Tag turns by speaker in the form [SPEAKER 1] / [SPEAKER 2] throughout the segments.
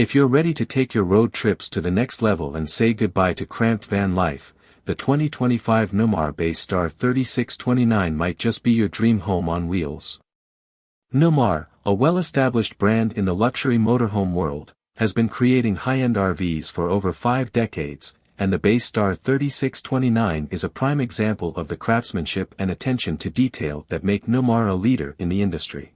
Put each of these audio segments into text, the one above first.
[SPEAKER 1] If you're ready to take your road trips to the next level and say goodbye to cramped van life, the 2025 Newmar Bay Star 3629 might just be your dream home on wheels. Newmar, a well-established brand in the luxury motorhome world, has been creating high-end RVs for over 5 decades, and the Bay Star 3629 is a prime example of the craftsmanship and attention to detail that make Newmar a leader in the industry.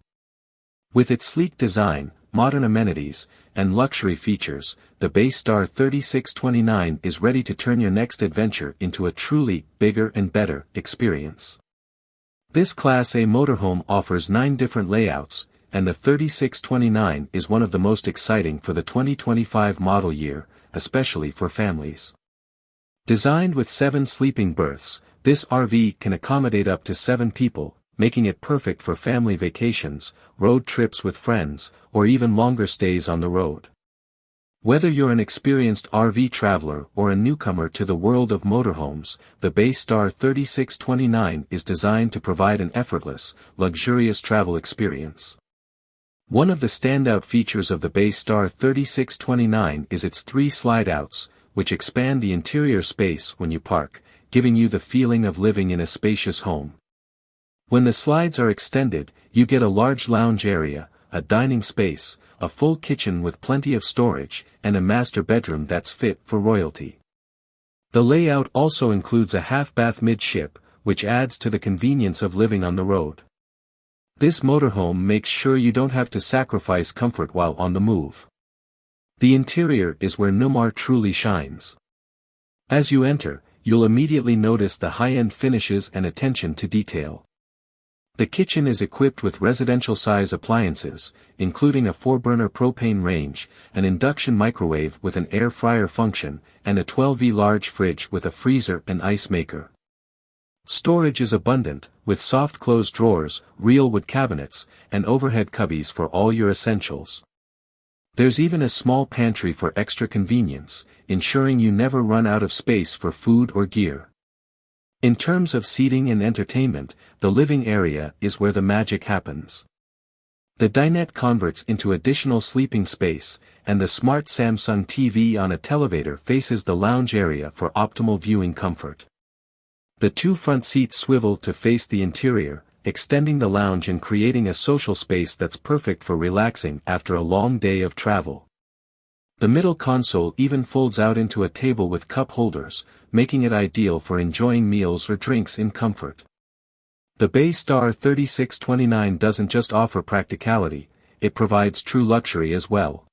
[SPEAKER 1] With its sleek design, modern amenities, and luxury features, the Bay Star 3629 is ready to turn your next adventure into a truly bigger and better experience. This Class A motorhome offers 9 different layouts, and the 3629 is one of the most exciting for the 2025 model year, especially for families. Designed with 7 sleeping berths, this RV can accommodate up to 7 people, making it perfect for family vacations, road trips with friends, or even longer stays on the road. Whether you're an experienced RV traveler or a newcomer to the world of motorhomes, the Bay Star 3629 is designed to provide an effortless, luxurious travel experience. One of the standout features of the Bay Star 3629 is its 3 slide-outs, which expand the interior space when you park, giving you the feeling of living in a spacious home. When the slides are extended, you get a large lounge area, a dining space, a full kitchen with plenty of storage, and a master bedroom that's fit for royalty. The layout also includes a half-bath midship, which adds to the convenience of living on the road. This motorhome makes sure you don't have to sacrifice comfort while on the move. The interior is where Newmar truly shines. As you enter, you'll immediately notice the high-end finishes and attention to detail. The kitchen is equipped with residential-size appliances, including a 4-burner propane range, an induction microwave with an air fryer function, and a 12V large fridge with a freezer and ice maker. Storage is abundant, with soft-close drawers, real wood cabinets, and overhead cubbies for all your essentials. There's even a small pantry for extra convenience, ensuring you never run out of space for food or gear. In terms of seating and entertainment, the living area is where the magic happens. The dinette converts into additional sleeping space, and the smart Samsung TV on a televator faces the lounge area for optimal viewing comfort. The 2 front seats swivel to face the interior, extending the lounge and creating a social space that's perfect for relaxing after a long day of travel. The middle console even folds out into a table with cup holders, making it ideal for enjoying meals or drinks in comfort. The Bay Star 3629 doesn't just offer practicality, it provides true luxury as well.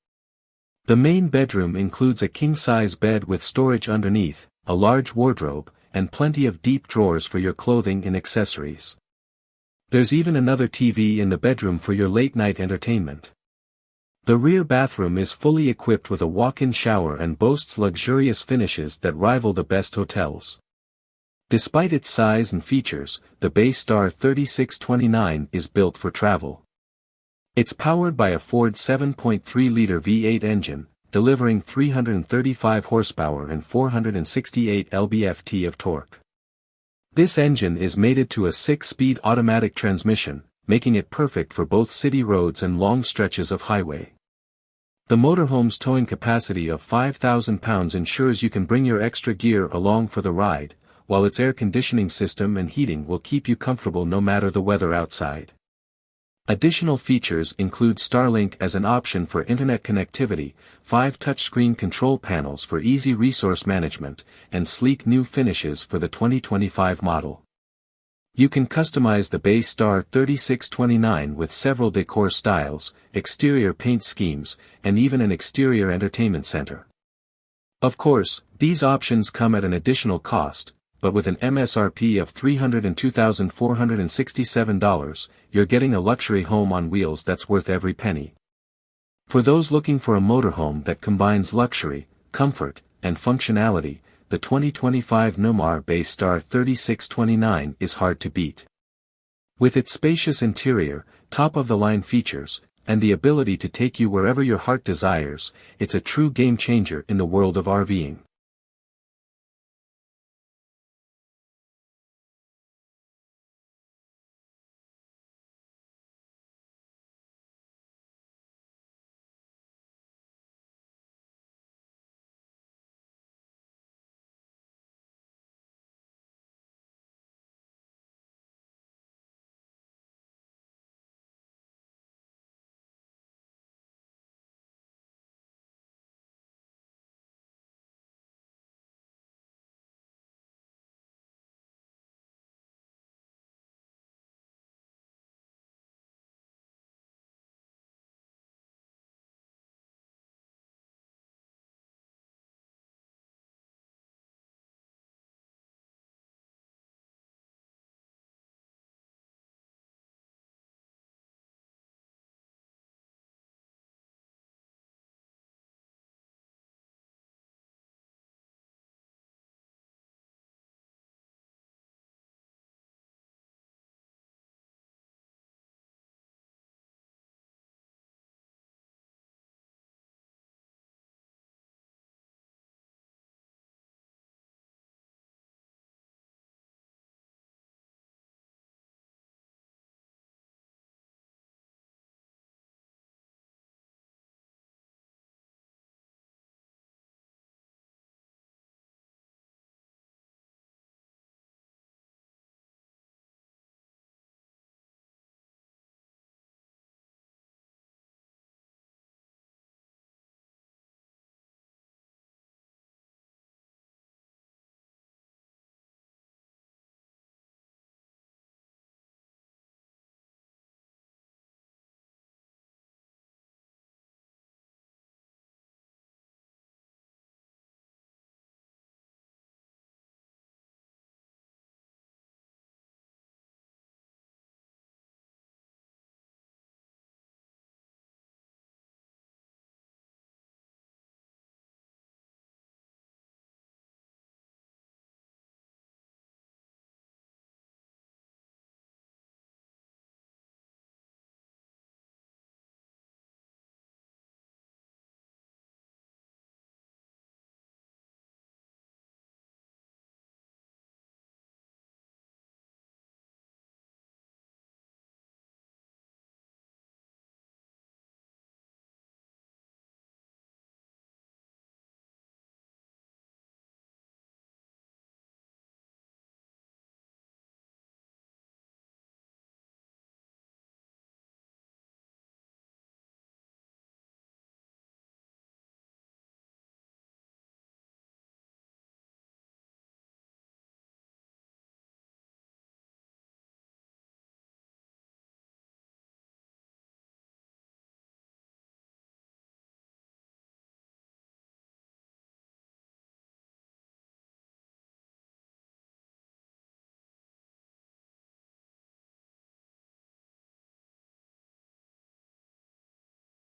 [SPEAKER 1] The main bedroom includes a king-size bed with storage underneath, a large wardrobe, and plenty of deep drawers for your clothing and accessories. There's even another TV in the bedroom for your late-night entertainment. The rear bathroom is fully equipped with a walk-in shower and boasts luxurious finishes that rival the best hotels. Despite its size and features, the Bay Star 3629 is built for travel. It's powered by a Ford 7.3-liter V8 engine, delivering 335 horsepower and 468 lb-ft of torque. This engine is mated to a 6-speed automatic transmission, making it perfect for both city roads and long stretches of highway. The motorhome's towing capacity of 5,000 pounds ensures you can bring your extra gear along for the ride, while its air conditioning system and heating will keep you comfortable no matter the weather outside. Additional features include Starlink as an option for internet connectivity, 5 touchscreen control panels for easy resource management, and sleek new finishes for the 2025 model. You can customize the Bay Star 3629 with several decor styles, exterior paint schemes, and even an exterior entertainment center. Of course, these options come at an additional cost, but with an MSRP of $302,467, you're getting a luxury home on wheels that's worth every penny. For those looking for a motorhome that combines luxury, comfort, and functionality, the 2025 Newmar Bay Star 3629 is hard to beat. With its spacious interior, top-of-the-line features, and the ability to take you wherever your heart desires, it's a true game-changer in the world of RVing.